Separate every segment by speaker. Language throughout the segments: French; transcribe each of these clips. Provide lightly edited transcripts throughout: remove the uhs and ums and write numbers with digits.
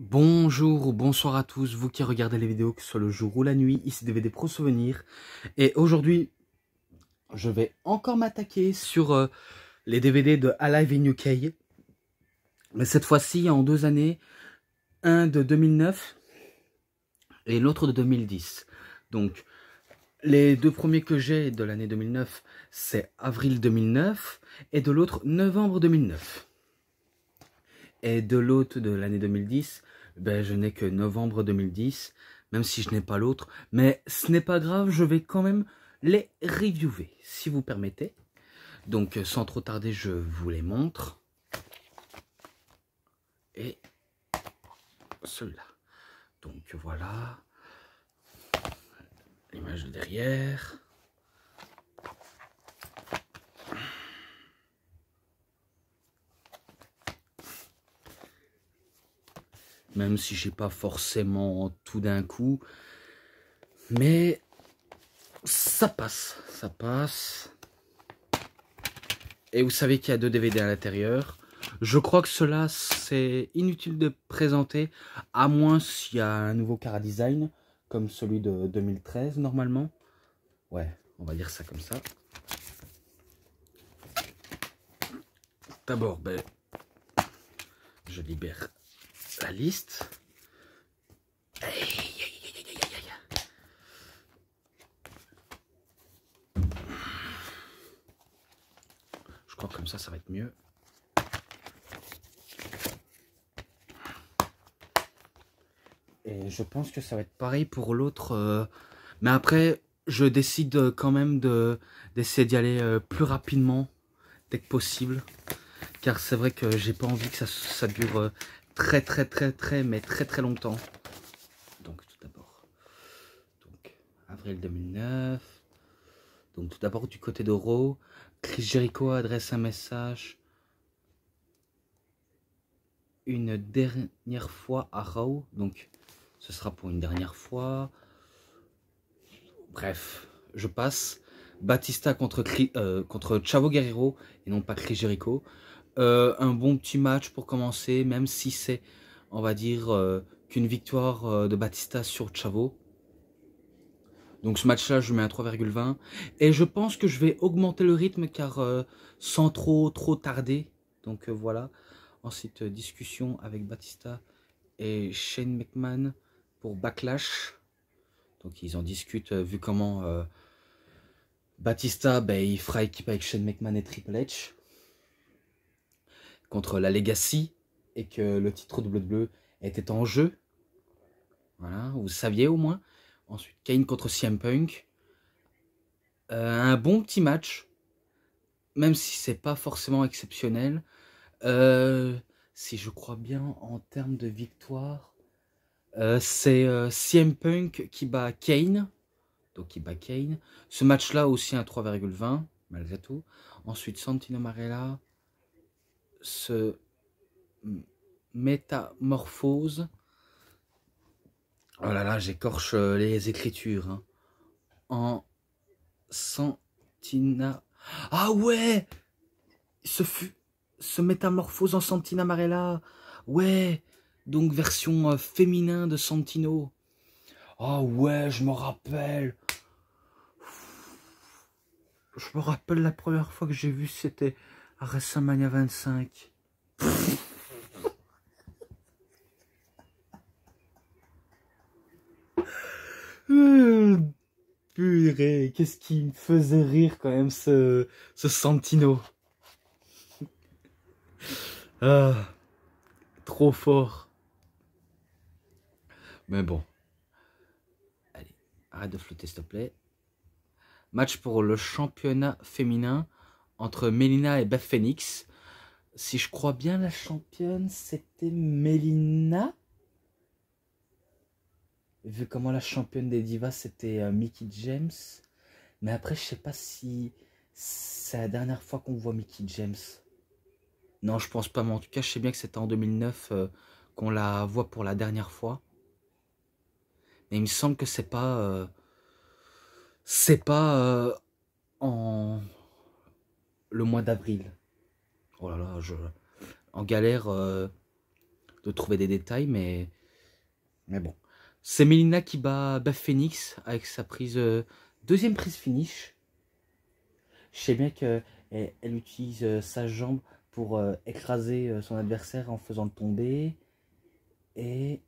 Speaker 1: Bonjour ou bonsoir à tous, vous qui regardez les vidéos, que ce soit le jour ou la nuit, ici DVD Pro Souvenirs. Et aujourd'hui, je vais encore m'attaquer sur les DVD de Alive in UK. Mais cette fois-ci en 2 années, un de 2009 et l'autre de 2010. Donc, les deux premiers que j'ai de l'année 2009, c'est avril 2009 et de l'autre novembre 2009. Et de l'autre de l'année 2010, ben, je n'ai que novembre 2010, même si je n'ai pas l'autre. Mais ce n'est pas grave, je vais quand même les reviewer, si vous permettez. Donc, sans trop tarder, je vous les montre. Et celui-là. Donc, voilà. L'image de derrière. Même si j'ai pas forcément tout d'un coup. Mais ça passe. Ça passe. Et vous savez qu'il y a 2 DVD à l'intérieur. Je crois que cela, c'est inutile de présenter, à moins s'il y a un nouveau Cara Design, comme celui de 2013 normalement. Ouais, on va dire ça comme ça. D'abord, ben, je libère la liste. Aïe, aïe, aïe, aïe, aïe, aïe. Je crois que comme ça va être mieux. Et je pense que ça va être pareil pour l'autre. Mais après, je décide quand même d'essayer d'y aller plus rapidement, dès que possible. Car c'est vrai que j'ai pas envie que ça dure mais très longtemps. Donc tout d'abord, donc avril 2009. Donc tout d'abord du côté de Raw, Chris Jericho adresse un message une dernière fois à Raw. Donc ce sera pour une dernière fois. Bref, je passe. Batista contre Chavo Guerrero et non pas Chris Jericho. Un bon petit match pour commencer, même si c'est, on va dire, qu'une victoire de Batista sur Chavo. Donc ce match-là, je mets un 3,20. Et je pense que je vais augmenter le rythme car sans trop tarder. Donc voilà. Ensuite, discussion avec Batista et Shane McMahon pour Backlash. Donc ils en discutent vu comment Batista, ben, il fera équipe avec Shane McMahon et Triple H contre la Legacy et que le titre WWE était en jeu. Voilà, vous saviez au moins. Ensuite, Kane contre CM Punk. Un bon petit match, même si c'est pas forcément exceptionnel. Si je crois bien en termes de victoire, c'est CM Punk qui bat Kane. Donc il bat Kane. Ce match-là aussi un 3,20 malgré tout. Ensuite, Santino Marella se métamorphose. Oh là là, j'écorche les écritures. Hein. En Santina. Ah ouais, ce métamorphose en Santina Marella. Ouais, donc version féminin de Santino. Ah ouais, je me rappelle. Je me rappelle la première fois que j'ai vu, c'était à WrestleMania 25. Purée, qu'est-ce qui me faisait rire quand même ce Santino. Ah, trop fort. Mais bon. Allez, arrête de flotter s'il te plaît. Match pour le championnat féminin entre Melina et Beth Phoenix. Si je crois bien, la championne, c'était Melina. Vu comment la championne des divas, c'était Mickie James. Mais après, je sais pas si c'est la dernière fois qu'on voit Mickie James. Non, je pense pas, mais en tout cas, je sais bien que c'était en 2009 qu'on la voit pour la dernière fois. Mais il me semble que c'est pas en le mois d'avril. Oh là là, en galère de trouver des détails, mais bon. C'est Melina qui bat Beth Phoenix avec sa prise, deuxième prise finish. Je sais bien qu'elle utilise sa jambe pour écraser son adversaire en faisant le tomber. Et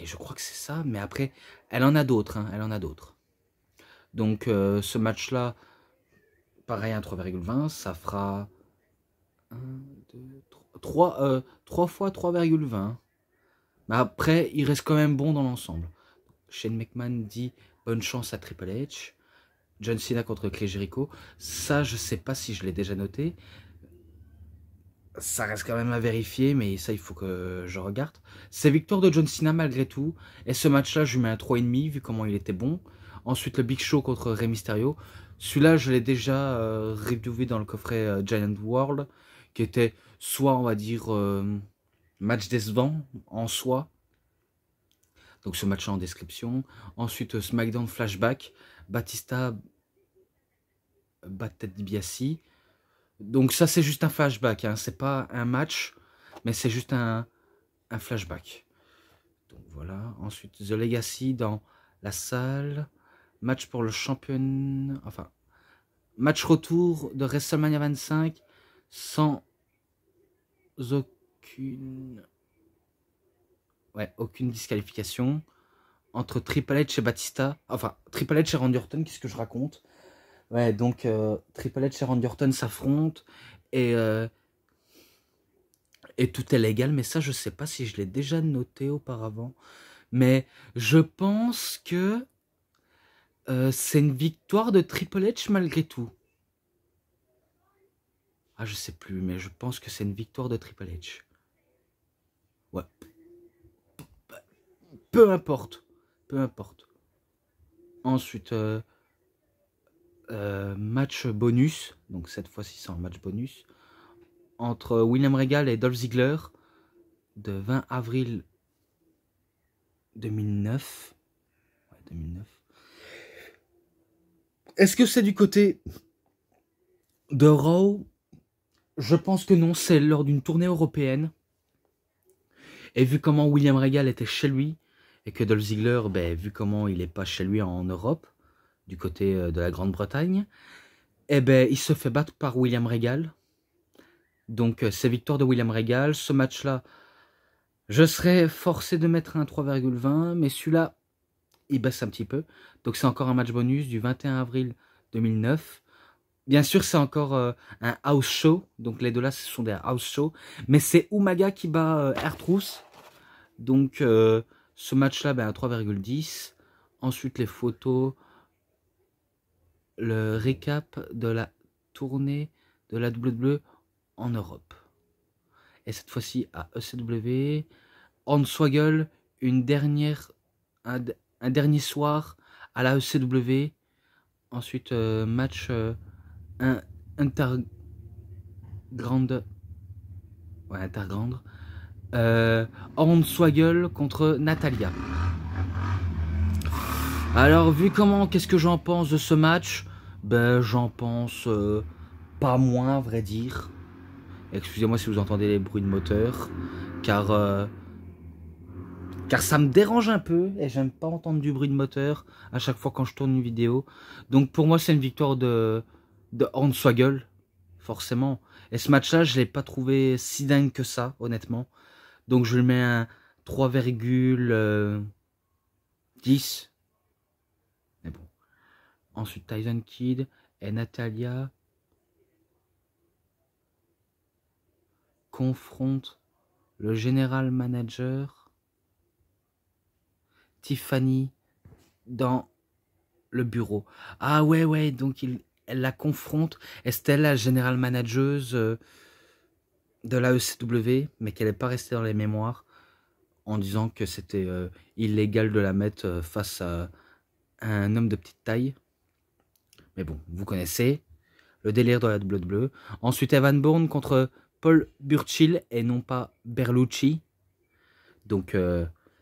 Speaker 1: je crois que c'est ça, mais après, elle en a d'autres, hein, elle en a d'autres. Donc ce match-là, pareil, un 3,20, ça fera 1, 2, 3 fois 3,20. Mais après, il reste quand même bon dans l'ensemble. Shane McMahon dit bonne chance à Triple H. John Cena contre Chris Jericho. Ça, je sais pas si je l'ai déjà noté. Ça reste quand même à vérifier, mais ça, il faut que je regarde. C'est victoire de John Cena malgré tout. Et ce match-là, je lui mets un 3,5 vu comment il était bon. Ensuite, le Big Show contre Rey Mysterio. Celui-là, je l'ai déjà reviewé dans le coffret Giant World, qui était soit, on va dire, match décevant en soi. Donc ce match-là en description. Ensuite, SmackDown Flashback. Batista bat Ted DiBiase. Donc ça, c'est juste un flashback. Hein. C'est pas un match, mais c'est juste un flashback. Donc voilà. Ensuite, The Legacy dans la salle. Match pour le champion. Enfin, match retour de WrestleMania 25 sans aucune disqualification entre Triple H et Batista. Enfin, Triple H et Randy Orton, qu'est-ce que je raconte? Ouais, donc Triple H et Randy Orton s'affrontent et tout est légal, mais ça, je sais pas si je l'ai déjà noté auparavant. Mais je pense que c'est une victoire de Triple H malgré tout. Ah, je sais plus, mais je pense que c'est une victoire de Triple H. Ouais. Peu importe. Peu importe. Ensuite, match bonus. Donc cette fois-ci, c'est un match bonus. Entre William Regal et Dolph Ziggler. De 20 avril 2009. Ouais, 2009. Est-ce que c'est du côté de Raw? Je pense que non, c'est lors d'une tournée européenne. Et vu comment William Regal était chez lui, et que Dolph Ziggler, vu comment il n'est pas chez lui en Europe, du côté de la Grande-Bretagne, il se fait battre par William Regal. Donc c'est victoire de William Regal. Ce match-là, je serais forcé de mettre un 3,20, mais celui-là, il baisse un petit peu. Donc c'est encore un match bonus du 21 avril 2009. Bien sûr, c'est encore un house show. Donc les deux là, ce sont des house shows. Mais c'est Umaga qui bat R-Truth. Donc ce match-là, un 3,10. Ensuite, les photos. Le récap de la tournée de la WWE en Europe. Et cette fois-ci à ECW. Hornswoggle, un dernier soir à la ECW. Ensuite, match Intergrande. Ouais, Intergrande. Hornswoggle contre Natalia. Alors, vu comment, qu'est-ce que j'en pense de ce match? J'en pense pas moins, à vrai dire. Excusez-moi si vous entendez les bruits de moteur, car ça me dérange un peu et j'aime pas entendre du bruit de moteur à chaque fois quand je tourne une vidéo. Donc pour moi, c'est une victoire de Hornswoggle, forcément. Et ce match-là, je l'ai pas trouvé si dingue que ça, honnêtement. Donc je lui mets un 3,10. Mais bon. Ensuite, Tyson Kidd et Natalia confrontent le général manager Tiffany dans le bureau. Ah ouais, donc elle la confronte. Est-elle la général manageuse de la ECW, mais qu'elle n'est pas restée dans les mémoires en disant que c'était illégal de la mettre face à un homme de petite taille. Mais bon, vous connaissez le délire de la WWE. Ensuite, Evan Bourne contre Paul Burchill et non pas Berlucci. Donc,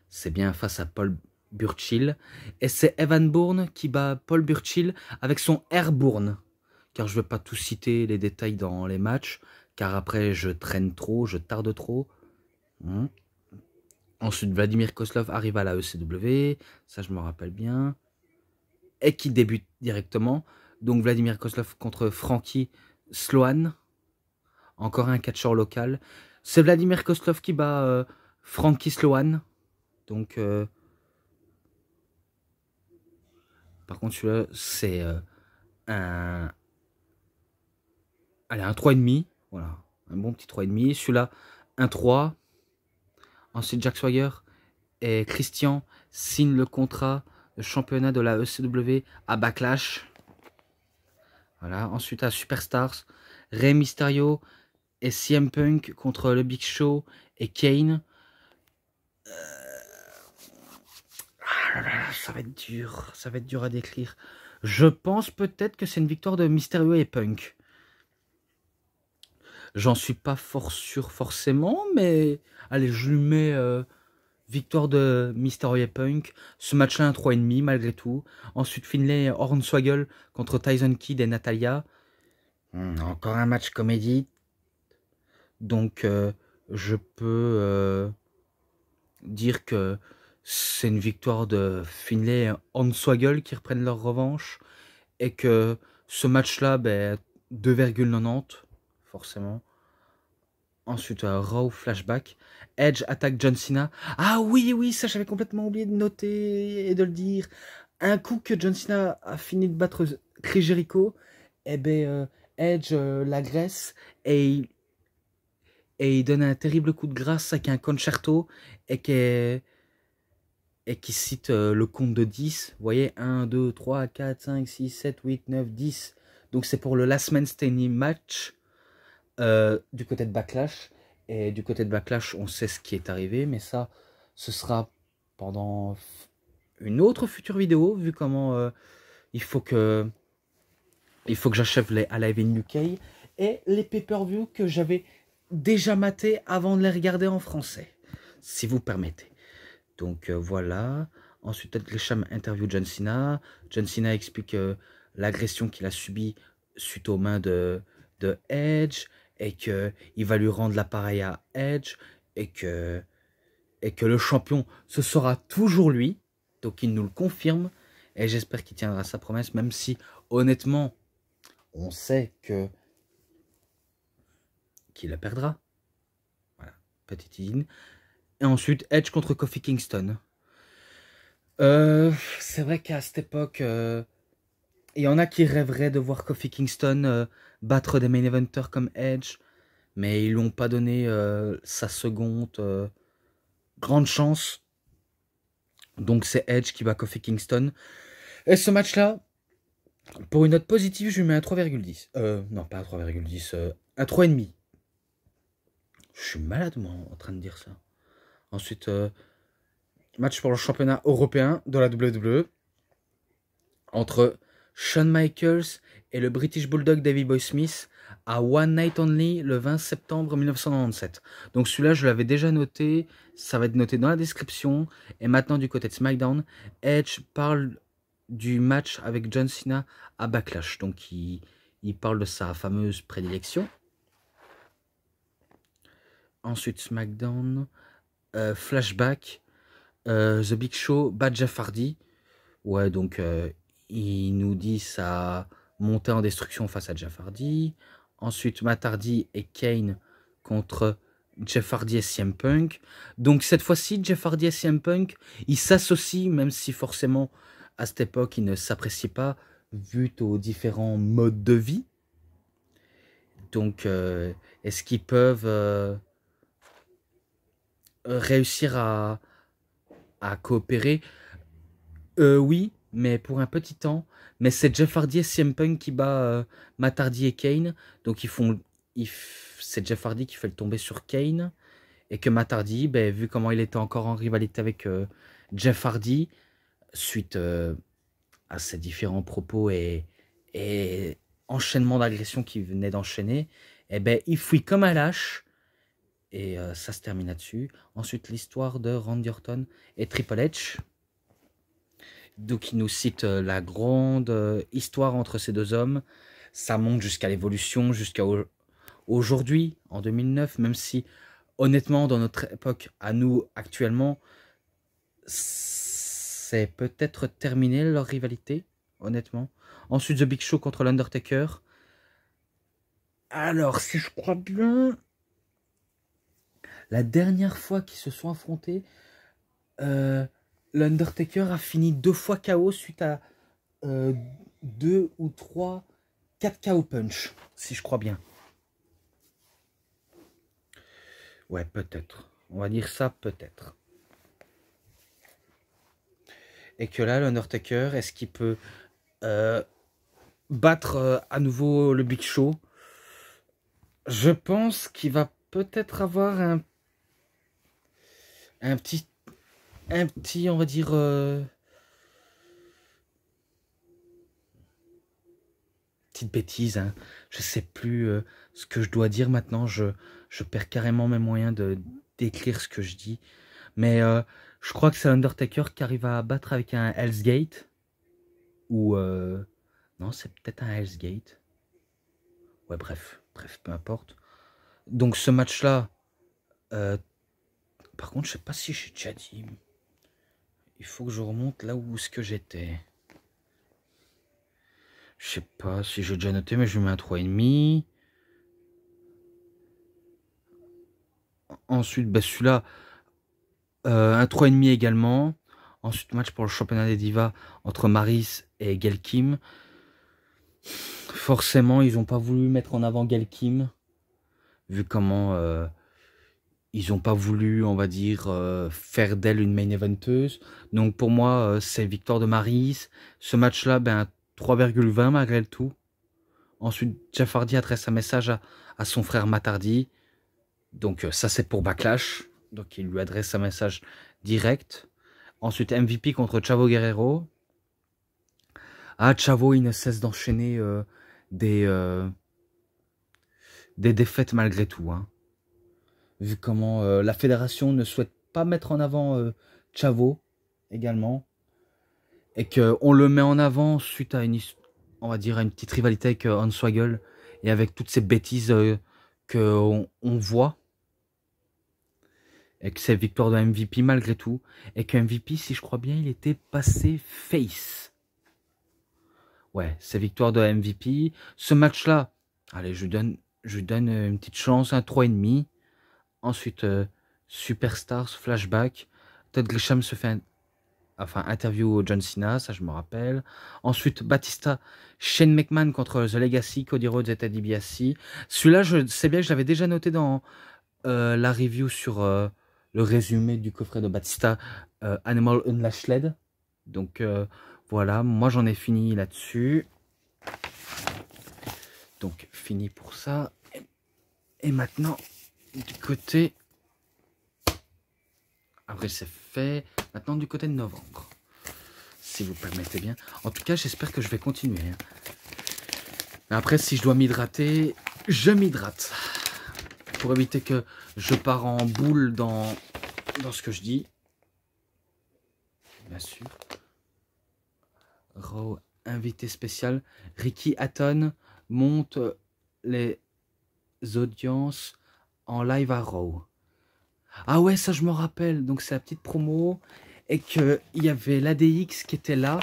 Speaker 1: c'est bien face à Paul Burchill. Et c'est Evan Bourne qui bat Paul Burchill avec son Airborne. Car je ne vais pas tout citer les détails dans les matchs. car après je traîne trop, je tarde trop. Ensuite, Vladimir Kozlov arrive à la ECW, ça je me rappelle bien, et qui débute directement. Donc Vladimir Kozlov contre Frankie Sloan, encore un catcheur local. C'est Vladimir Kozlov qui bat Frankie Sloan. Donc, par contre, celui-là, c'est un 3,5. Voilà, un bon petit 3,5. Celui-là, un 3. Ensuite, Jack Swagger et Christian signent le contrat de championnat de la ECW à Backlash. Voilà. Ensuite, à Superstars, Rey Mysterio et CM Punk contre le Big Show et Kane. Ça va être dur à décrire. Je pense peut-être que c'est une victoire de Mysterio et Punk. J'en suis pas sûr forcément, mais allez, je lui mets victoire de Mysterio et Punk. Ce match-là, un 3,5 malgré tout. Ensuite, Finlay et Hornswoggle contre Tyson Kidd et Natalia. Encore un match comédie. Donc, je peux dire que c'est une victoire de Finlay et Hornswoggle qui reprennent leur revanche. Et que ce match-là, 2,90, forcément. Ensuite, Raw Flashback. Edge attaque John Cena. Ah oui, ça j'avais complètement oublié de noter et de le dire. Un coup que John Cena a fini de battre Chris Jericho, Edge l'agresse et il donne un terrible coup de grâce avec un concerto et qui cite le compte de 10. Vous voyez, 1, 2, 3, 4, 5, 6, 7, 8, 9, 10. Donc c'est pour le Last Man Standing match du côté de Backlash. Et du côté de Backlash, on sait ce qui est arrivé. Mais ça, ce sera pendant une autre future vidéo, vu comment il faut que j'achève les Alive in UK et les pay-per-view que j'avais déjà maté avant de les regarder en français, si vous permettez. Donc voilà. Ensuite, Ted Gresham interview John Cena. John Cena explique l'agression qu'il a subie suite aux mains de Edge et qu'il va lui rendre l'appareil à Edge et que le champion, ce sera toujours lui. Donc il nous le confirme et j'espère qu'il tiendra sa promesse, même si honnêtement, on sait qu'il la perdra. Voilà, petite idée. Et ensuite, Edge contre Kofi Kingston. C'est vrai qu'à cette époque, il y en a qui rêveraient de voir Kofi Kingston battre des main eventers comme Edge, mais ils lui ont pas donné sa seconde grande chance. Donc c'est Edge qui bat Kofi Kingston. Et ce match-là, pour une note positive, je lui mets un 3,10. Non, pas un 3,10, un 3,5. Je suis malade, moi, en train de dire ça. Ensuite, match pour le championnat européen de la WWE entre Shawn Michaels et le British Bulldog Davey Boy Smith à One Night Only le 20 septembre 1997. Donc celui-là, je l'avais déjà noté. Ça va être noté dans la description. Et maintenant, du côté de SmackDown, Edge parle du match avec John Cena à Backlash. Donc il parle de sa fameuse prédilection. Ensuite, SmackDown, Flashback, The Big Show bat Jeff Hardy. Ouais, donc il nous dit sa montée en destruction face à Jeff Hardy. Ensuite, Matt Hardy et Kane contre Jeff Hardy et CM Punk. Donc cette fois-ci, Jeff Hardy et CM Punk, ils s'associent, même si forcément à cette époque ils ne s'apprécient pas, vu aux différents modes de vie. Donc est-ce qu'ils peuvent réussir à coopérer? Oui, mais pour un petit temps. Mais c'est Jeff Hardy et CM Punk qui bat Matt Hardy et Kane. Donc c'est Jeff Hardy qui fait le tomber sur Kane. Et que Matt Hardy, vu comment il était encore en rivalité avec Jeff Hardy, suite à ses différents propos et enchaînement d'agressions qu'il venait d'enchaîner, il fouille comme un lâche. Et ça se termine là-dessus. Ensuite, l'histoire de Randy Orton et Triple H. Donc il nous cite la grande histoire entre ces deux hommes. Ça monte jusqu'à l'évolution, jusqu'au aujourd'hui, en 2009, même si honnêtement dans notre époque, à nous actuellement, c'est peut-être terminé leur rivalité, honnêtement. Ensuite The Big Show contre l'Undertaker. Alors si je crois bien, la dernière fois qu'ils se sont affrontés, l'Undertaker a fini 2 fois KO suite à 2 ou 3, 4 KO punch, si je crois bien. Ouais, peut-être. On va dire ça, peut-être. Et que là, l'Undertaker, est-ce qu'il peut battre à nouveau le Big Show? Je pense qu'il va peut-être avoir un petit, on va dire, petite bêtise, hein. Je sais plus ce que je dois dire maintenant. Je perds carrément mes moyens d'écrire ce que je dis. Mais je crois que c'est l'Undertaker qui arrive à battre avec un Hell's Gate. Ou non, c'est peut-être un Hell's Gate. Ouais, bref, peu importe. Donc ce match-là, par contre, je sais pas si j'ai déjà dit. Il faut que je remonte là où ce que j'étais. Je sais pas si j'ai déjà noté, mais je mets un 3,5. Ensuite, bah, celui-là, un 3,5 également. Ensuite, match pour le championnat des divas entre Maryse et Gail Kim. Forcément, ils n'ont pas voulu mettre en avant Gail Kim, vu comment ils n'ont pas voulu, on va dire, faire d'elle une main eventeuse. Donc pour moi, c'est victoire de Maryse. Ce match-là, ben 3,20 malgré le tout. Ensuite, Jeff Hardy adresse un message à son frère Matt Hardy. Donc ça, c'est pour Backlash. Donc il lui adresse un message direct. Ensuite, MVP contre Chavo Guerrero. Ah, Chavo, il ne cesse d'enchaîner des défaites malgré tout. Hein. Vu comment la fédération ne souhaite pas mettre en avant Chavo également. Et qu'on le met en avant suite à on va dire, à une petite rivalité avec Hornswoggle. Et avec toutes ces bêtises qu'on voit. Et que c'est victoire de MVP malgré tout. Et que MVP, si je crois bien, il était passé face. Ouais, c'est victoire de MVP. Ce match-là, allez, je lui donne une petite chance, un 3,5. Ensuite, Superstars, flashback. Todd Grisham se fait interview John Cena, ça je me rappelle. Ensuite, Batista, Shane McMahon contre The Legacy, Cody Rhodes et Ted DiBiase. Celui-là, je sais bien que je l'avais déjà noté dans la review sur le résumé du coffret de Batista, Animal Unlashed. Donc voilà, moi j'en ai fini là-dessus. Donc fini pour ça. Et maintenant, du côté... Après c'est fait. Maintenant du côté de novembre. Si vous permettez bien. En tout cas, j'espère que je vais continuer. Hein. Après, si je dois m'hydrater, je m'hydrate. Pour éviter que je pars en boule dans ce que je dis. Bien sûr. Raw, invité spécial. Ricky Hatton monte les audiences en live à Raw. Ah ouais, ça je me rappelle. Donc c'est la petite promo. Et qu'il y avait l'ADX qui était là.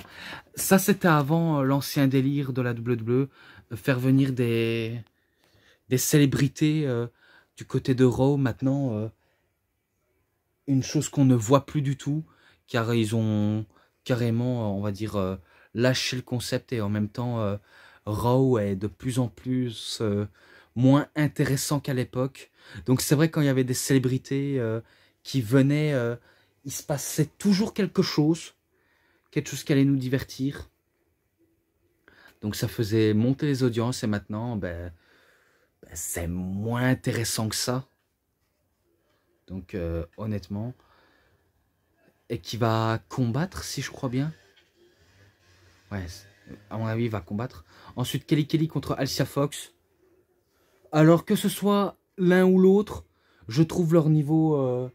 Speaker 1: Ça c'était avant l'ancien délire de la WWE. Faire venir des célébrités du côté de Raw. Maintenant, une chose qu'on ne voit plus du tout. Car ils ont carrément, on va dire, lâché le concept. Et en même temps, Raw est de plus en plus moins intéressant qu'à l'époque. Donc c'est vrai quand il y avait des célébrités qui venaient, il se passait toujours quelque chose qui allait nous divertir. Donc ça faisait monter les audiences et maintenant c'est moins intéressant que ça. Donc honnêtement, et qui va combattre si je crois bien. Ouais, à mon avis il va combattre. Ensuite Kelly contre Alicia Fox. Alors que ce soit l'un ou l'autre, je trouve leur niveau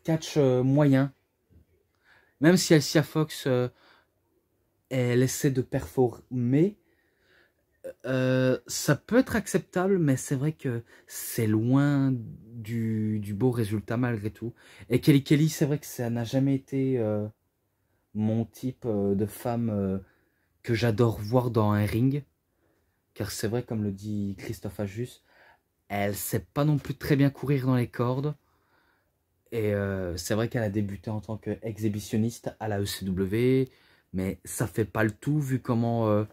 Speaker 1: catch moyen. Même si Alicia Fox, elle essaie de performer, Ça peut être acceptable, mais c'est vrai que c'est loin du beau résultat malgré tout. Et Kelly Kelly, c'est vrai que ça n'a jamais été mon type de femme que j'adore voir dans un ring. Car c'est vrai, comme le dit Christophe Ajus, elle sait pas non plus très bien courir dans les cordes. Et c'est vrai qu'elle a débuté en tant qu'exhibitionniste à la ECW, mais ça fait pas le tout vu comment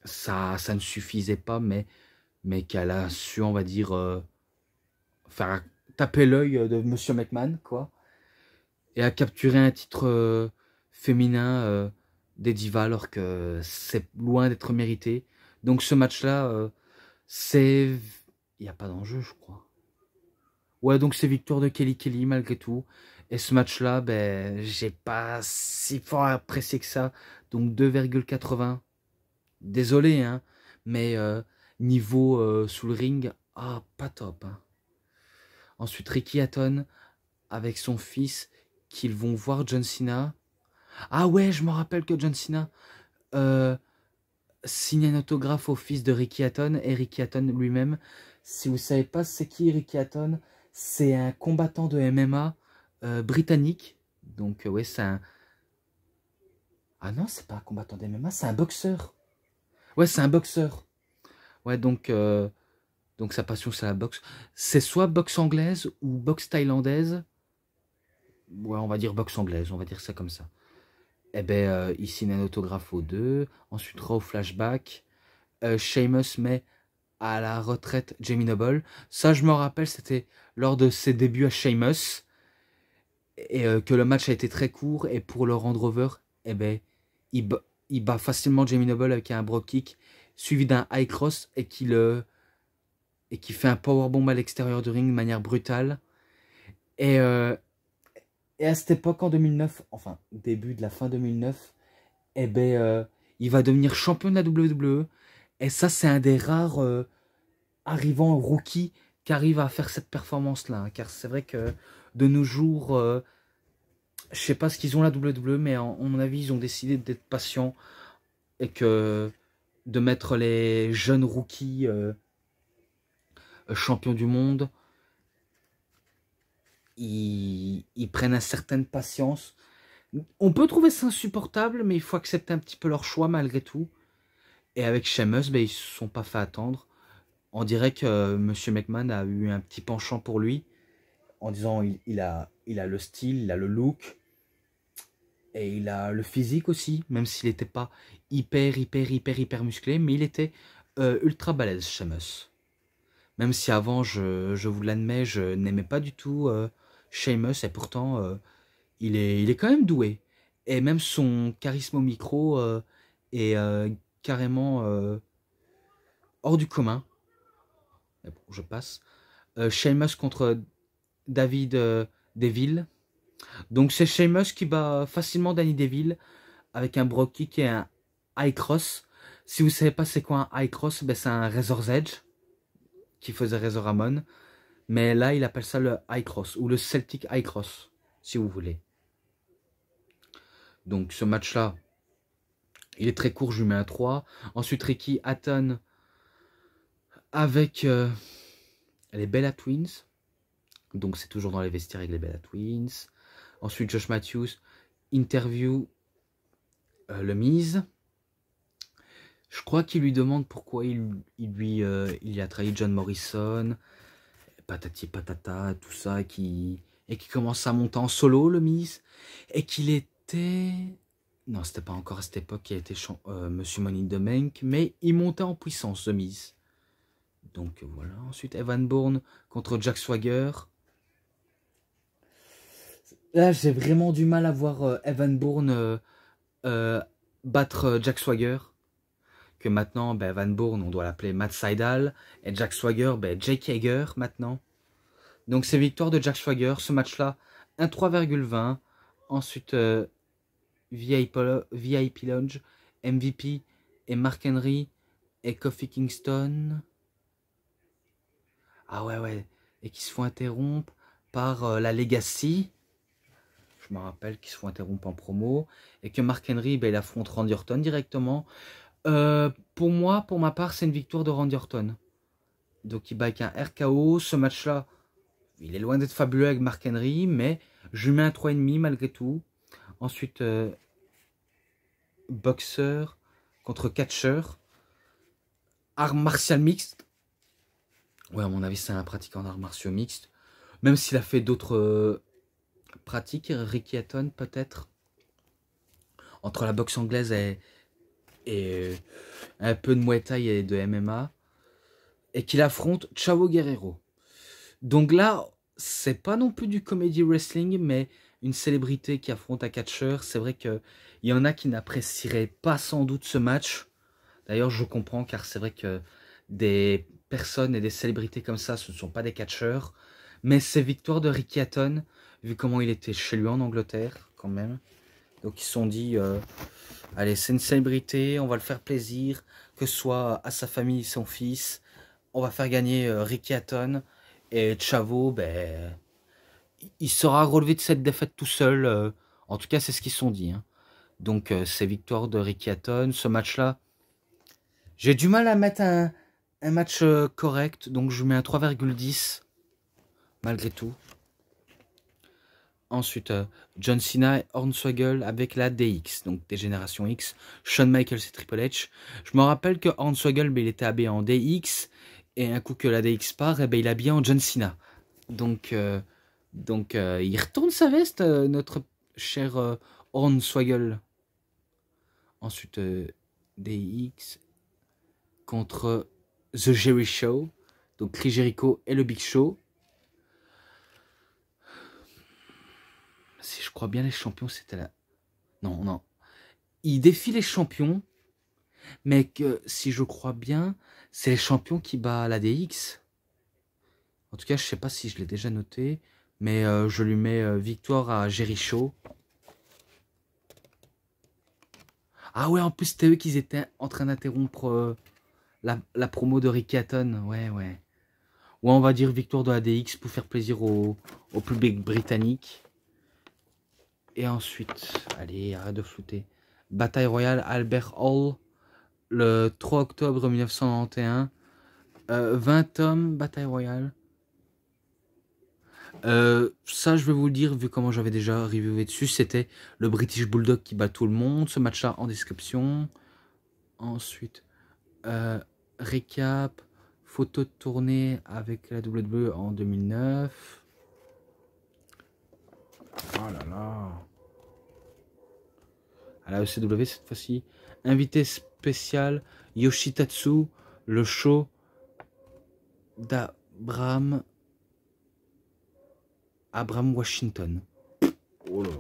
Speaker 1: ça ne suffisait pas, mais qu'elle a su, on va dire, faire taper l'œil de Monsieur McMahon, quoi, et a capturé un titre féminin des divas alors que c'est loin d'être mérité. Donc ce match-là, c'est... Il n'y a pas d'enjeu, je crois. Ouais, donc c'est victoire de Kelly Kelly malgré tout. Et ce match-là, ben, j'ai pas si fort apprécié que ça. Donc 2,80. Désolé, hein. Mais niveau sous le ring, ah, pas top. Hein. Ensuite, Ricky Hatton avec son fils qu'ils vont voir John Cena. Ah ouais, je me rappelle que John Cena euh, signe un autographe au fils de Ricky Hatton et Ricky Hatton lui-même. Si vous savez pas c'est qui Ricky Hatton, c'est un combattant de MMA britannique. Donc ouais, c'est un... Ah non, c'est pas un combattant de MMA, c'est un boxeur. Ouais, c'est un boxeur. Ouais, donc sa passion c'est la boxe. C'est soit boxe anglaise ou boxe thaïlandaise. Ouais, on va dire boxe anglaise, on va dire ça comme ça. Eh ben, il signe un autographe aux deux. Ensuite, Raw flashback. Sheamus met à la retraite Jamie Noble. Ça, je me rappelle, c'était lors de ses débuts à Sheamus. Et que le match a été très court. Et pour le rendre over, eh ben, il bat facilement Jamie Noble avec un Brogue Kick, suivi d'un High Cross, et qui fait un powerbomb à l'extérieur du ring de manière brutale. Et, et à cette époque, en 2009, enfin, début de la fin 2009, eh ben, il va devenir champion de la WWE. Et ça, c'est un des rares arrivants rookies qui arrive à faire cette performance-là. Hein, car c'est vrai que de nos jours, je sais pas ce qu'ils ont la WWE, mais à mon avis, ils ont décidé d'être patients et que de mettre les jeunes rookies champions du monde, ils prennent une certaine patience. On peut trouver ça insupportable, mais il faut accepter un petit peu leur choix malgré tout. Et avec Sheamus, ben, ils ne se sont pas fait attendre. On dirait que Monsieur McMahon a eu un petit penchant pour lui, en disant il a le style, il a le look, et il a le physique aussi, même s'il n'était pas hyper musclé, mais il était ultra balèze, Sheamus. Même si avant, je vous l'admets, je n'aimais pas du tout Sheamus, et pourtant, il est quand même doué. Et même son charisme au micro est carrément hors du commun. Mais bon, je passe. Sheamus contre David Deville. Donc c'est Sheamus qui bat facilement Danny Deville avec un Brogue Kick et un High Cross. Si vous ne savez pas c'est quoi un High Cross, ben c'est un Razor's Edge qui faisait Razor Ramon. Mais là, il appelle ça le High Cross ou le Celtic High Cross, si vous voulez. Donc ce match-là, il est très court, je lui mets un 3. Ensuite, Ricky Hatton avec les Bella Twins. Donc c'est toujours dans les vestiaires avec les Bella Twins. Ensuite, Josh Matthews, interview le Miz. Je crois qu'il lui demande pourquoi il a trahi John Morrison, patati patata, tout ça, et qui commence à monter en solo, le Miz, et qu'il était... Non, c'était pas encore à cette époque qu'il a été Monsieur Money in the Bank, mais il montait en puissance, The Miz. Donc voilà, ensuite Evan Bourne contre Jack Swagger. Là, j'ai vraiment du mal à voir Evan Bourne battre Jack Swagger. Que maintenant, ben, Evan Bourne, on doit l'appeler Matt Sydal. Et Jack Swagger, ben, Jake Hager maintenant. Donc c'est victoire de Jack Swagger. Ce match-là, un 3,20. Ensuite, VIP Lounge, MVP et Mark Henry et Kofi Kingston. Ah ouais. Et qui se font interrompre par la Legacy. Je me rappelle qu'ils se font interrompre en promo. Et que Mark Henry, ben, il affronte Randy Orton directement. Pour moi, pour ma part, c'est une victoire de Randy Orton. Donc il bat avec un RKO. Ce match-là, il est loin d'être fabuleux avec Mark Henry, mais je lui mets un 3,5 malgré tout. Ensuite, boxeur contre catcheur. Art martial mixte. Ouais, à mon avis, c'est un pratiquant d'arts martiaux mixtes. Même s'il a fait d'autres pratiques, Ricky Hatton peut-être. Entre la boxe anglaise et un peu de Muay Thai et de MMA. Et qu'il affronte Chavo Guerrero. Donc là, c'est pas non plus du comedy wrestling, mais une célébrité qui affronte un catcheur. C'est vrai qu'il y en a qui n'apprécieraient pas sans doute ce match. D'ailleurs, je comprends, car c'est vrai que des personnes et des célébrités comme ça, ce ne sont pas des catcheurs. Mais c'est victoire de Ricky Hatton, vu comment il était chez lui en Angleterre, quand même. Donc ils se sont dit, allez, c'est une célébrité, on va le faire plaisir, que ce soit à sa famille, son fils. On va faire gagner Ricky Hatton. Et Chavo, ben, il sera relevé de cette défaite tout seul. En tout cas, c'est ce qu'ils se sont dit. Hein. Donc, c'est victoire de Ricky Hatton. Ce match-là, j'ai du mal à mettre un match correct. Donc, je mets un 3,10 malgré tout. Ensuite, John Cena et Hornswoggle avec la DX, donc des générations X. Shawn Michaels et Triple H. Je me rappelle que Hornswoggle, ben, il était habillé en DX. Et un coup que la DX part, eh ben, il est habillé en John Cena. Donc, il retourne sa veste, notre cher Hornswoggle. Ensuite, DX contre The Jerry Show. Donc, Chris Jericho et le Big Show. Si je crois bien, les champions, c'était là. Non, non. Il défie les champions. Mais que, si je crois bien, c'est les champions qui bat la DX. En tout cas, je sais pas si je l'ai déjà noté. Mais je lui mets victoire à Jerry Show. Ah ouais, en plus, c'était eux qui étaient en train d'interrompre la promo de Ricky Hatton. Ouais, ouais. Ouais, on va dire victoire de la DX pour faire plaisir au public britannique. Et ensuite, allez, arrête de flouter. Bataille royale Albert Hall, le 3 octobre 1991. 20 hommes, bataille royale. Ça, je vais vous le dire, vu comment j'avais déjà reviewé dessus, c'était le British Bulldog qui bat tout le monde. Ce match-là en description. Ensuite, récap, photo de tournée avec la WWE en 2009. Oh là là. À la ECW cette fois-ci. Invité spécial, Yoshitatsu, le show d'Abraham Washington. Oh là.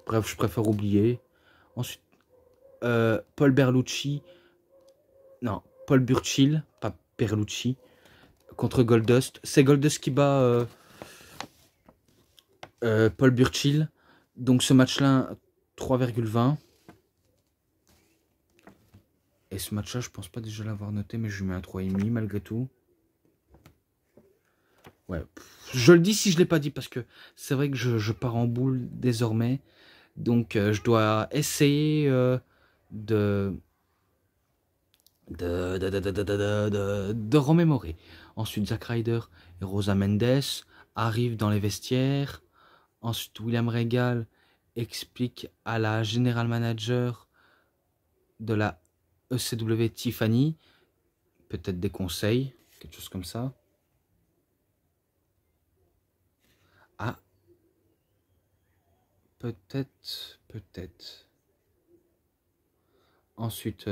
Speaker 1: Bref, je préfère oublier. Ensuite, Paul Berlucci. Non, Paul Burchill, pas Berlucci. Contre Goldust. C'est Goldust qui bat Paul Burchill. Donc ce match-là, 3,20. Et ce match-là, je pense pas déjà l'avoir noté, mais je lui mets un 3,5 malgré tout. Ouais, je le dis si je l'ai pas dit, parce que c'est vrai que je pars en boule désormais. Donc je dois essayer de remémorer. Ensuite, Zack Ryder et Rosa Mendes arrivent dans les vestiaires. Ensuite, William Regal explique à la General Manager de la ECW, Tiffany, peut-être des conseils, quelque chose comme ça. Ah, peut-être. Ensuite,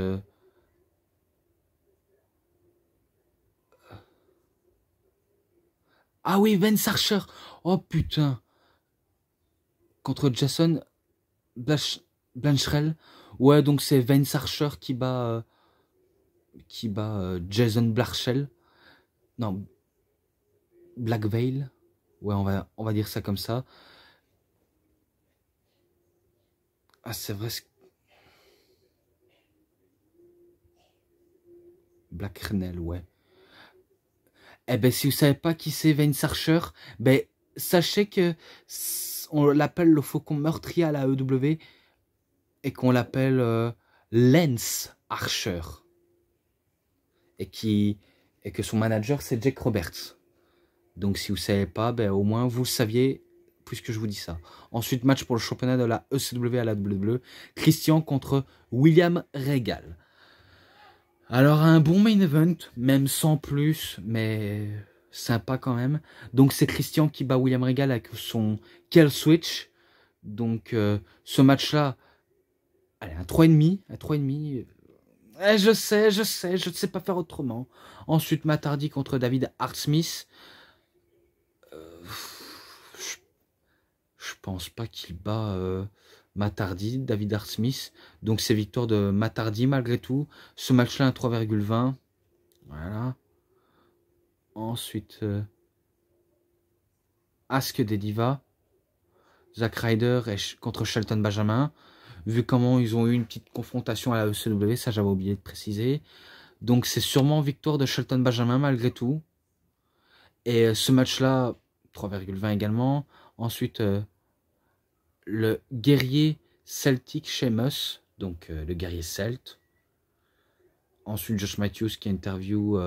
Speaker 1: ah oui, Vince Archer. Oh putain. Contre Jason Blancherel. Ouais, donc c'est Vince Archer qui bat Jason Blanchel. Non, Black Veil. Ouais, on va dire ça comme ça. Ah, c'est vrai. Black Renel, ouais. Eh ben, si vous savez pas qui c'est Vince Archer, ben, sachez que on l'appelle le faucon meurtrier à la EW et qu'on l'appelle Lance Archer. Et que son manager, c'est Jake Roberts. Donc, si vous ne savez pas, ben, au moins, vous le saviez, puisque je vous dis ça. Ensuite, match pour le championnat de la ECW à la WWE. Christian contre William Regal. Alors, un bon main event, même sans plus, mais sympa quand même. Donc, c'est Christian qui bat William Regal avec son Kill Switch. Donc, ce match-là, allez, un 3,5. Un 3,5. Je sais, je ne sais pas faire autrement. Ensuite, Matt Hardy contre David Hart Smith. Je pense pas qu'il bat Matt Hardy, David Hart Smith. Donc c'est victoire de Matt Hardy malgré tout. Ce match-là, un 3,20. Voilà. Ensuite, Ask des Divas. Zack Ryder contre Shelton Benjamin. Vu comment ils ont eu une petite confrontation à la ECW, ça j'avais oublié de préciser. Donc c'est sûrement victoire de Shelton Benjamin malgré tout. Et ce match-là, 3,20 également. Ensuite, le guerrier celtique Sheamus, donc le guerrier celte. Ensuite, Josh Matthews qui interview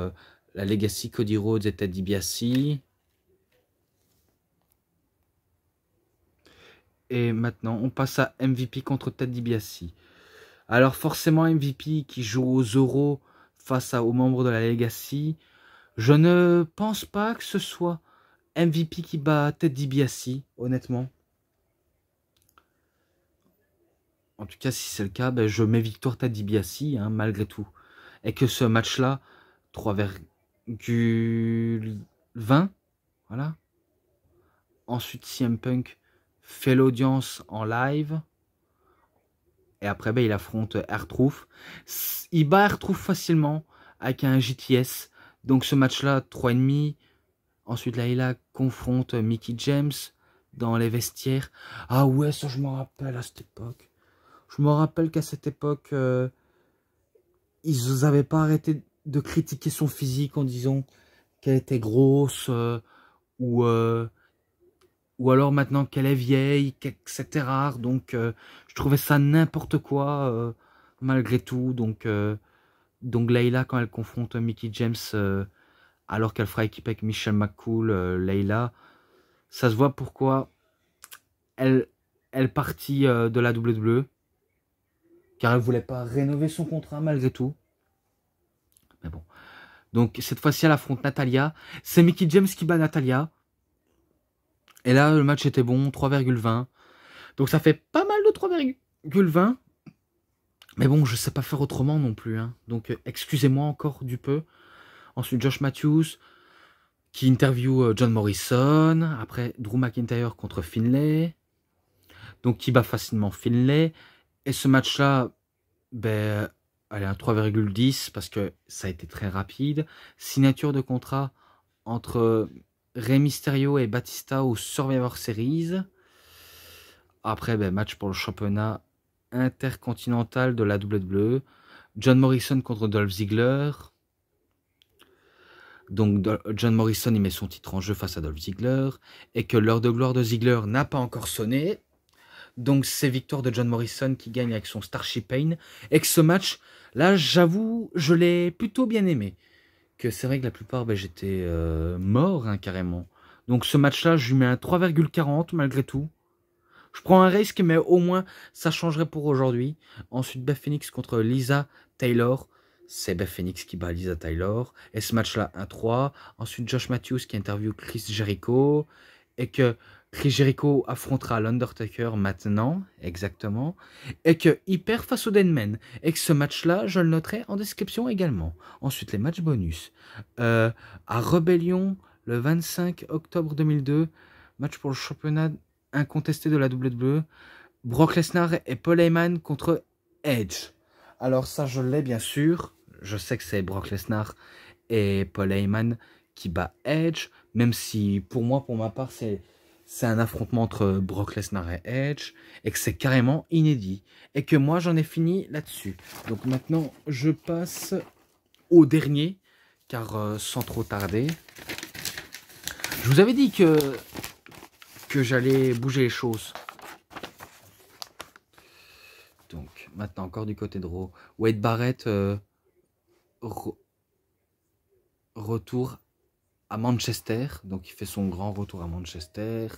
Speaker 1: la Legacy, Cody Rhodes et Ted DiBiase. Et maintenant, on passe à MVP contre Ted DiBiase. Alors forcément, MVP qui joue aux euros face aux membres de la Legacy. Je ne pense pas que ce soit MVP qui bat Ted DiBiase, honnêtement. En tout cas, si c'est le cas, ben, je mets victoire Ted DiBiase, hein, malgré tout. Et que ce match-là, 3,20, voilà. Ensuite, CM Punk fait l'audience en live. Et après, ben, il affronte R-Truth. Il bat R-Truth facilement avec un JTS. Donc ce match-là, 3,5. Ensuite, Layla confronte Mickie James dans les vestiaires. Ah ouais, ça je me rappelle à cette époque. Je me rappelle qu'à cette époque, ils n'avaient pas arrêté de critiquer son physique en disant qu'elle était grosse ou alors maintenant qu'elle est vieille, que c'était rare. Donc, je trouvais ça n'importe quoi malgré tout. Donc Layla, quand elle confronte Mickie James, alors qu'elle fera équipe avec Michelle McCool, Layla, ça se voit pourquoi elle partit de la WWE. Car elle voulait pas rénover son contrat malgré tout. Mais bon. Donc cette fois-ci, elle affronte Natalia. C'est Mickie James qui bat Natalia. Et là, le match était bon, 3,20. Donc ça fait pas mal de 3,20. Mais bon, je sais pas faire autrement non plus. Hein. Donc excusez-moi encore du peu. Ensuite, Josh Matthews qui interview John Morrison. Après, Drew McIntyre contre Finlay. Donc qui bat facilement Finlay. Et ce match-là, ben, allez, un 3,10 parce que ça a été très rapide. Signature de contrat entre Rey Mysterio et Batista au Survivor Series. Après, ben, match pour le championnat intercontinental de la WWE. John Morrison contre Dolph Ziggler. Donc John Morrison, il met son titre en jeu face à Dolph Ziggler. Et que l'heure de gloire de Ziggler n'a pas encore sonné. Donc c'est victoire de John Morrison qui gagne avec son Starship Pain. Et que ce match, là j'avoue, je l'ai plutôt bien aimé. Que c'est vrai que la plupart, ben, j'étais mort hein, carrément. Donc ce match-là, je lui mets un 3,40 malgré tout. Je prends un risque, mais au moins ça changerait pour aujourd'hui. Ensuite, Beth Phoenix contre Lisa Taylor. C'est Beth Phoenix qui bat Lisa Taylor. Et ce match-là, 1-3. Ensuite, Josh Matthews qui interview Chris Jericho. Et que Chris Jericho affrontera l'Undertaker maintenant, exactement, et qu'il perd face au Deadman, et que ce match-là, je le noterai en description également. Ensuite, les matchs bonus. À Rebellion, le 25 octobre 2002, match pour le championnat incontesté de la WWE, Brock Lesnar et Paul Heyman contre Edge. Alors ça, je l'ai bien sûr, je sais que c'est Brock Lesnar et Paul Heyman qui bat Edge, même si pour moi, pour ma part, c'est un affrontement entre Brock Lesnar et Edge, et que c'est carrément inédit, et que moi j'en ai fini là-dessus. Donc maintenant, je passe au dernier, car sans trop tarder, je vous avais dit que j'allais bouger les choses. Donc Maintenant, encore du côté de Raw. Wade Barrett, retour à Manchester. Donc, il fait son grand retour à Manchester.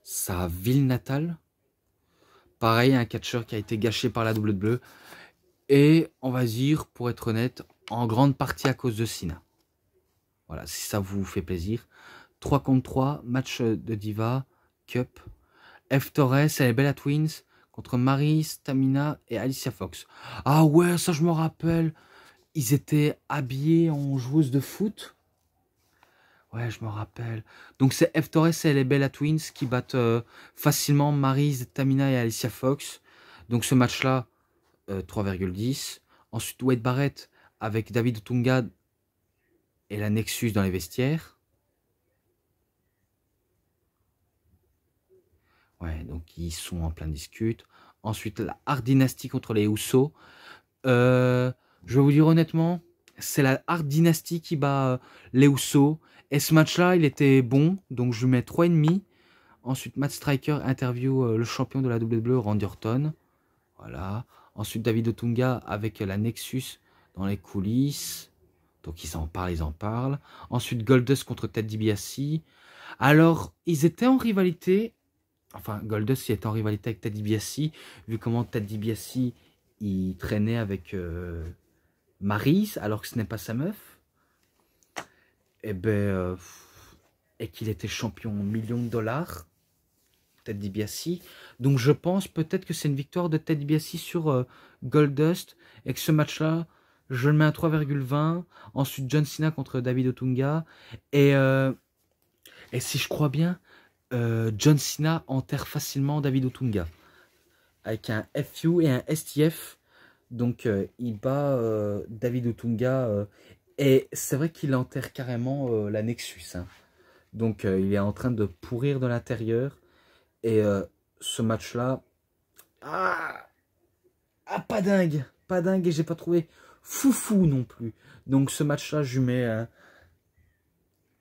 Speaker 1: Sa ville natale. Pareil, un catcheur qui a été gâché par la WWE. Et, on va dire, pour être honnête, en grande partie à cause de Cena. Voilà, si ça vous fait plaisir. 3 contre 3, match de Diva, Cup. F. Torres et les Bella Twins contre Maryse, Tamina et Alicia Fox. Ah ouais, ça je me rappelle. Ils étaient habillés en joueuses de foot. Ouais, je me rappelle. Donc c'est F. Torres et les Bella Twins qui battent facilement Maryse, Tamina et Alicia Fox. Donc ce match-là, 3,10. Ensuite, Wade Barrett avec David Otunga et la Nexus dans les vestiaires. Ouais, donc ils sont en plein discute. Ensuite, la Hard Dynasty contre les Usos. Je vais vous dire honnêtement, c'est la Hard Dynasty qui bat les Usos. Et ce match-là, il était bon, donc je lui mets 3,5. Ensuite, Matt Striker interview le champion de la WWE, Randy Orton. Voilà. Ensuite, David Otunga avec la Nexus dans les coulisses. Donc ils en parlent, ils en parlent. Ensuite, Goldust contre Ted DiBiase. Alors, ils étaient en rivalité. Enfin, Goldust il était en rivalité avec Ted DiBiase, vu comment Ted DiBiase il traînait avec Maryse, alors que ce n'est pas sa meuf. Et et qu'il était champion millions de dollars, Ted DiBiase. Donc je pense peut-être que c'est une victoire de Ted DiBiase sur Goldust, et que ce match-là, je le mets à 3,20. Ensuite, John Cena contre David Otunga. Et si je crois bien, John Cena enterre facilement David Otunga avec un FU et un STF. Donc il bat David Otunga et c'est vrai qu'il enterre carrément la Nexus. Hein. Donc il est en train de pourrir de l'intérieur. Et ce match-là, pas dingue. Pas dingue et j'ai pas trouvé foufou non plus. Donc ce match-là, je lui mets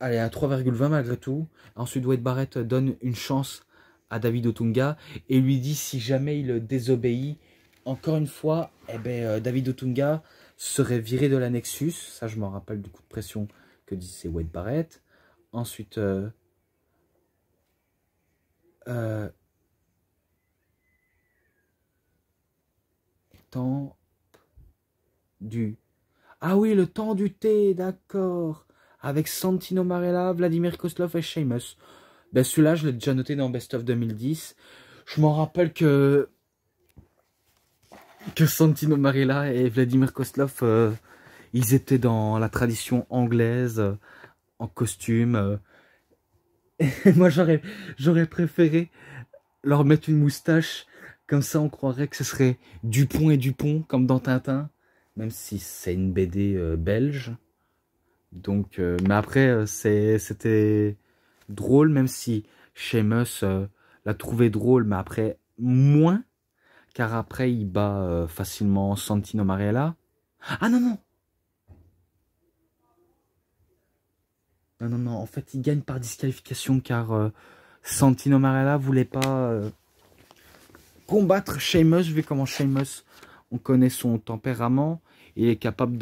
Speaker 1: allez, un 3,20 malgré tout. Ensuite, Wade Barrett donne une chance à David Otunga et lui dit si jamais il désobéit, encore une fois, David Otunga serait viré de la Nexus. Ça, je me rappelle du coup de pression que disait Wade Barrett. Ensuite, temps du... Ah oui, le temps du thé, d'accord. Avec Santino Marella, Vladimir Kozlov et Sheamus. Ben celui-là, je l'ai déjà noté dans Best of 2010. Je m'en rappelle que Santino Marella et Vladimir Kozlov, ils étaient dans la tradition anglaise, en costume. Et moi, j'aurais préféré leur mettre une moustache. Comme ça, on croirait que ce serait Dupont et Dupont, comme dans Tintin. Même si c'est une BD belge. Donc, mais après, c'était drôle, même si Sheamus l'a trouvé drôle, mais après, moins. Car après, il bat facilement Santino Marella. Ah non, non! Non, non, non. En fait, il gagne par disqualification car Santino Marella voulait pas combattre Sheamus, vu comment Sheamus, on connaît son tempérament. Il est capable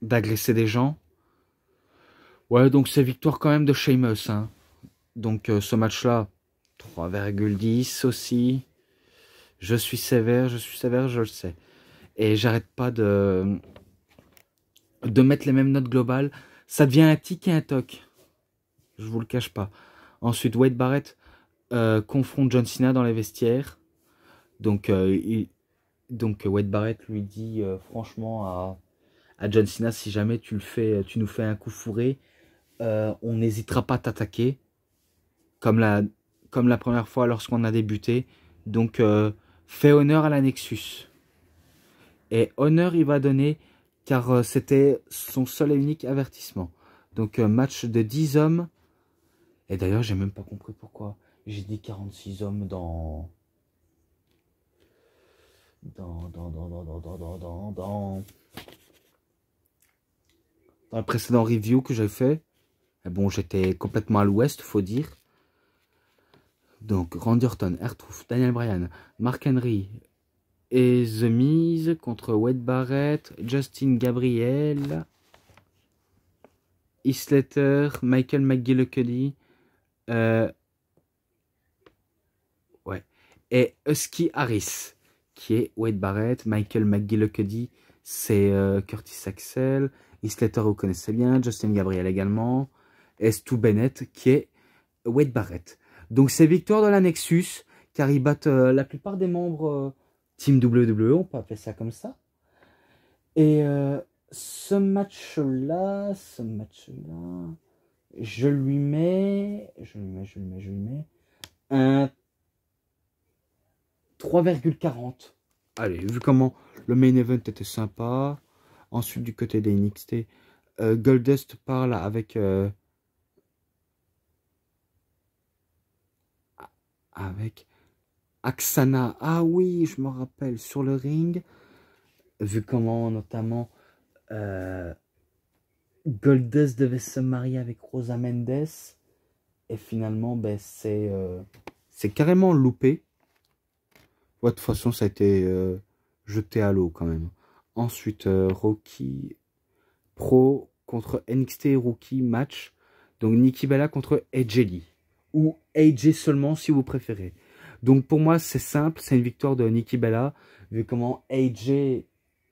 Speaker 1: d'agresser des gens. Ouais, donc c'est victoire quand même de Sheamus. Hein. Donc ce match-là, 3,10 aussi. Je suis sévère, je le sais. Et j'arrête pas de mettre les mêmes notes globales. Ça devient un tic et un toc. Je vous le cache pas. Ensuite, Wade Barrett confronte John Cena dans les vestiaires. Donc, Wade Barrett lui dit franchement à John Cena, si jamais tu nous fais un coup fourré, on n'hésitera pas à t'attaquer. Comme la première fois lorsqu'on a débuté. Donc, fais honneur à la Nexus. Et honneur, il va donner, car c'était son seul et unique avertissement. Donc, match de 10 hommes. Et d'ailleurs, j'ai même pas compris pourquoi j'ai dit 46 hommes dans le précédent review que j'ai fait. Et bon, j'étais complètement à l'ouest, faut dire. Donc, Randy Orton, R-Truth, Daniel Bryan, Mark Henry, et The Miz contre Wade Barrett, Justin Gabriel, Heath Slater, Michael McGillicuddy, ouais, et Husky Harris, qui est Wade Barrett. Michael McGillicuddy, c'est Curtis Axel. Heath Slater, vous connaissez bien. Justin Gabriel également. Et Stu Bennett, qui est Wade Barrett. Donc, c'est victoire de la Nexus, car ils battent la plupart des membres Team WWE, on peut appeler ça comme ça. Et ce match-là, je lui mets un 3,40. Allez, vu comment le main event était sympa. Ensuite, du côté des NXT, Goldust parle avec Aksana. Ah oui, je me rappelle, sur le ring. Vu comment, notamment, Goldust devait se marier avec Rosa Mendes. Et finalement, ben, c'est carrément loupé. Ouais, de toute façon, ça a été jeté à l'eau quand même. Ensuite, Rocky Pro contre NXT Rookie match. Donc, Nikki Bella contre AJ Lee. Ou AJ seulement, si vous préférez. Donc, pour moi, c'est simple. C'est une victoire de Nikki Bella. Vu comment AJ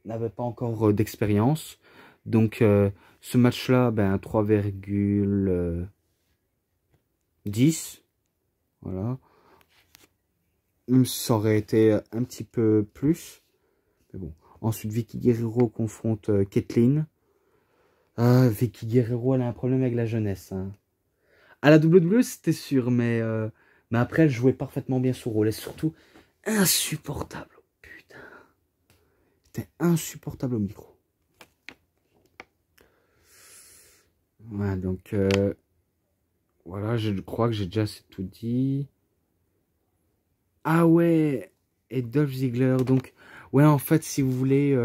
Speaker 1: n'avait pas encore d'expérience. Donc, ce match-là, ben, 3,10. Voilà. Ça aurait été un petit peu plus. Mais bon. Ensuite, Vicky Guerrero confronte Kathleen. Vicky Guerrero, elle a un problème avec la jeunesse. Hein. À la WWE, c'était sûr, mais après, elle jouait parfaitement bien son rôle. Et surtout, insupportable. Putain. C'était insupportable au micro. Ouais, donc, voilà, je crois que j'ai déjà tout dit. Ah ouais, et Dolph Ziggler. Donc, ouais, en fait, si vous voulez,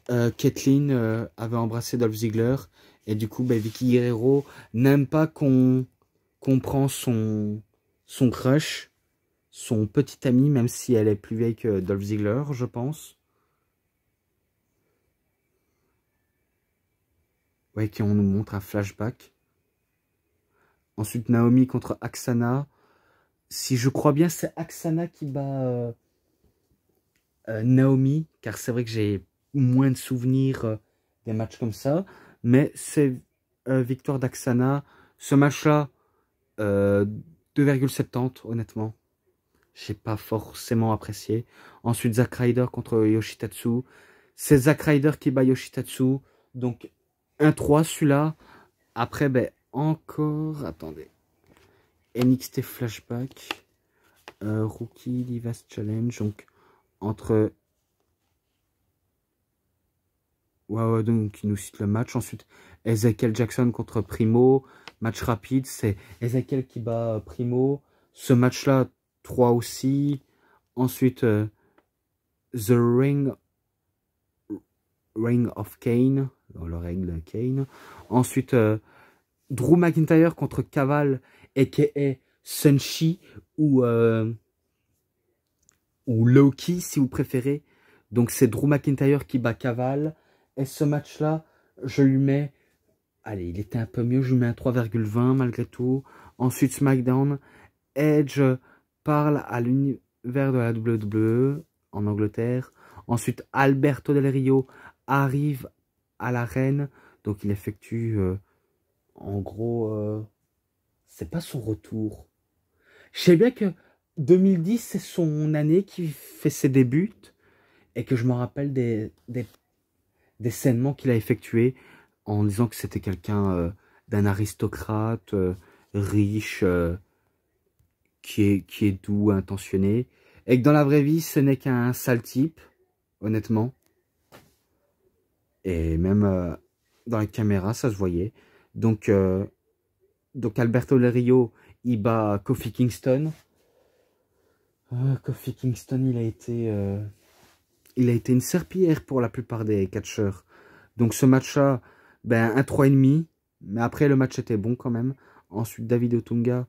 Speaker 1: Kathleen avait embrassé Dolph Ziggler. Et du coup, ben, Vicky Guerrero n'aime pas qu'on prend son crush, son petit ami, même si elle est plus vieille que Dolph Ziggler, je pense. Ouais, qui on nous montre un flashback. Ensuite, Naomi contre Aksana. Si je crois bien, c'est Aksana qui bat Naomi, car c'est vrai que j'ai moins de souvenirs des matchs comme ça. Mais c'est victoire d'Aksana. Ce match-là, 2,70 honnêtement. J'ai pas forcément apprécié. Ensuite, Zack Ryder contre Yoshitatsu. C'est Zack Ryder qui bat Yoshitatsu. Donc, 1-3 celui-là. Après, ben, encore... Attendez. NXT Flashback. Rookie Divas Challenge. Donc, entre... Ouais, donc, il nous cite le match. Ensuite, Ezekiel Jackson contre Primo. Match rapide. C'est Ezekiel qui bat Primo. Ce match-là, 3 aussi. Ensuite, The Ring of Kane. Dans le règle Kane. Ensuite, Drew McIntyre contre Caval, a.k.a. Sunshi, ou Loki, si vous préférez. Donc, c'est Drew McIntyre qui bat Caval. Et ce match-là, je lui mets... Allez, il était un peu mieux. Je lui mets un 3,20 malgré tout. Ensuite, SmackDown. Edge parle à l'univers de la WWE en Angleterre. Ensuite, Alberto Del Rio arrive à l'arène. Donc, il effectue... en gros, c'est pas son retour. Je sais bien que 2010, c'est son année qui fait ses débuts. Et que je me rappelle des sainements qu'il a effectués. En disant que c'était quelqu'un d'un aristocrate, riche, qui est doux, intentionné. Et que dans la vraie vie, ce n'est qu'un sale type, honnêtement. Et même dans la caméra, ça se voyait. Donc Alberto Del Rio, il bat Kofi Kingston. Kofi Kingston, il a été une serpillière pour la plupart des catcheurs. Donc ce match-là, ben, un 3,5. Mais après, le match était bon quand même. Ensuite, David Otunga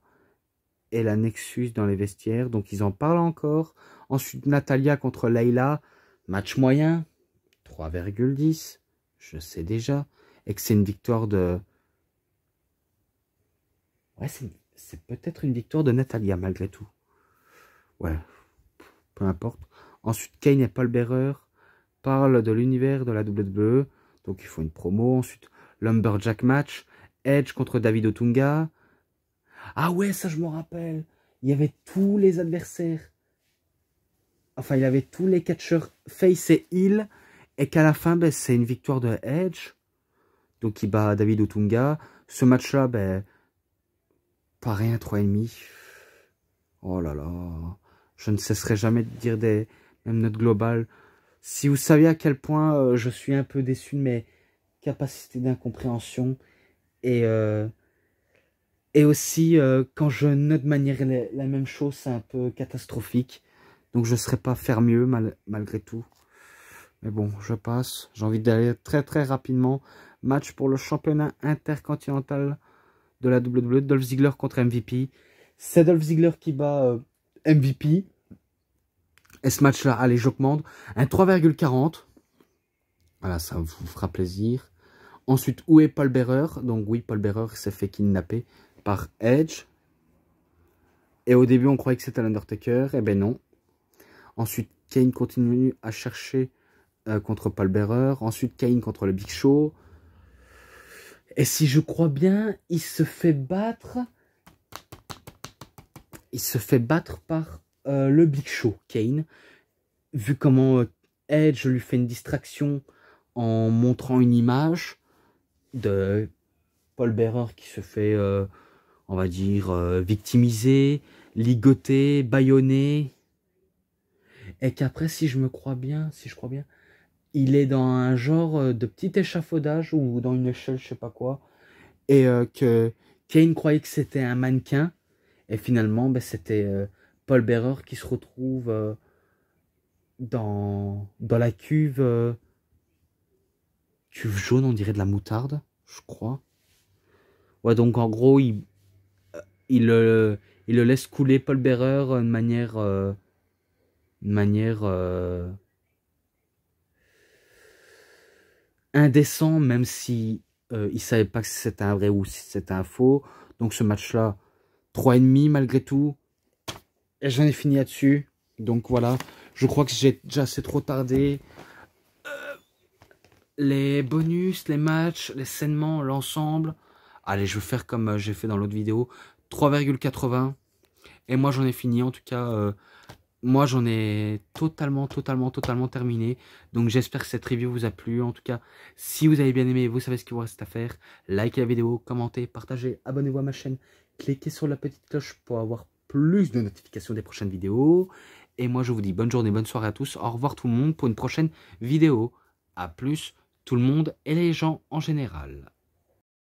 Speaker 1: et la Nexus dans les vestiaires. Donc ils en parlent encore. Ensuite, Natalia contre Layla. Match moyen. 3,10. Je sais déjà. Et que c'est une victoire de... Ouais, c'est peut-être une victoire de Natalia, malgré tout. Ouais, peu importe. Ensuite, Kane et Paul Bearer parlent de l'univers de la WWE. Donc, il faut une promo. Ensuite, Lumberjack match. Edge contre David Otunga. Ah ouais, ça, je me rappelle. Il y avait tous les adversaires. Enfin, il y avait tous les catcheurs face et heel. Et qu'à la fin, ben, c'est une victoire de Edge. Donc, il bat David Otunga. Ce match-là, ben, pas rien, 3,5. Oh là là. Je ne cesserai jamais de dire des mêmes notes globales. Si vous saviez à quel point je suis un peu déçu de mes capacités d'incompréhension. Et aussi, quand je note de manière la même chose, c'est un peu catastrophique. Donc, je ne saurais pas faire mieux, malgré tout. Mais bon, je passe. J'ai envie d'aller très, très rapidement. Match pour le championnat intercontinental de la WWE. Dolph Ziggler contre MVP. C'est Dolph Ziggler qui bat MVP. Et ce match-là, allez, j'augmente. Un 3,40. Voilà, ça vous fera plaisir. Ensuite, où est Paul Bearer? Donc oui, Paul Bearer s'est fait kidnapper par Edge. Et au début, on croyait que c'était l'Undertaker. Eh ben non. Ensuite, Kane continue à chercher contre Paul Bearer. Ensuite, Kane contre le Big Show. Et si je crois bien, il se fait battre. Il se fait battre par le Big Show, Kane. Vu comment Edge lui fait une distraction en montrant une image de Paul Bearer qui se fait, on va dire, victimiser, ligoter, bâillonner. Et qu'après, si je crois bien, il est dans un genre de petit échafaudage ou dans une échelle, je sais pas quoi. Et que Kane croyait que c'était un mannequin. Et finalement, ben, c'était Paul Bearer qui se retrouve dans la cuve, cuve jaune, on dirait de la moutarde, je crois. Ouais, donc en gros, il le laisse couler Paul Bearer de manière indécent, même si il savait pas si c'était un vrai ou si c'était un faux. Donc ce match-là, 3,5 malgré tout. Et j'en ai fini là-dessus. Donc voilà, je crois que j'ai déjà assez trop tardé. Les bonus, les matchs, les sainements, l'ensemble. Allez, je vais faire comme j'ai fait dans l'autre vidéo. 3,80. Et moi j'en ai fini. En tout cas, moi j'en ai totalement terminé. Donc j'espère que cette review vous a plu. En tout cas, si vous avez bien aimé, vous savez ce qu'il vous reste à faire. Likez la vidéo, commentez, partagez, abonnez-vous à ma chaîne. Cliquez sur la petite cloche pour avoir plus de notifications des prochaines vidéos. Et moi je vous dis bonne journée, bonne soirée à tous. Au revoir tout le monde pour une prochaine vidéo. A plus tout le monde et les gens en général.